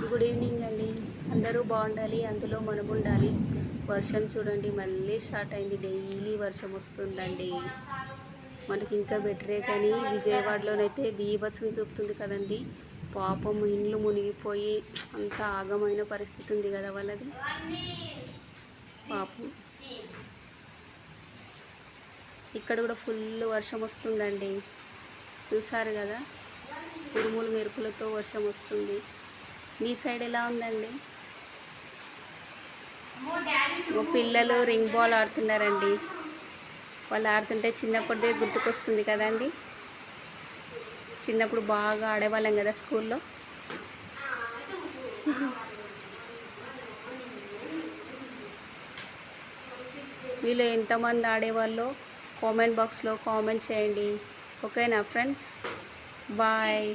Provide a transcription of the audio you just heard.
Good evening అండి. అందరూ బాగుండాలి, అందులో మనం ఉండాలి. వర్షం చూడండి మళ్ళీ స్టార్ట్ అయింది. డైలీ వర్షం వస్తుందండి. మనకి ఇంకా బెటరే, కానీ విజయవాడలోనైతే బీభత్సం చూపుతుంది కదండి. పాపం ఇండ్లు మునిగిపోయి అంత ఆగమైన పరిస్థితి ఉంది కదా వాళ్ళది. పాపం ఇక్కడ కూడా ఫుల్ వర్షం వస్తుందండి. చూసారు కదా, ఉరుములు మెరుపులతో వర్షం వస్తుంది. మీ సైడ్ ఎలా ఉందండి? మా పిల్లలు రింగ్ బాల్ ఆడుతున్నారండి. వాళ్ళు ఆడుతుంటే చిన్నప్పటిదే గుర్తుకొస్తుంది కదండి. చిన్నప్పుడు బాగా ఆడేవాళ్ళం కదా స్కూల్లో. వీళ్ళు ఎంతమంది ఆడేవాళ్ళో కామెంట్ బాక్స్లో కామెంట్ చేయండి. ఓకేనా ఫ్రెండ్స్? బాయ్.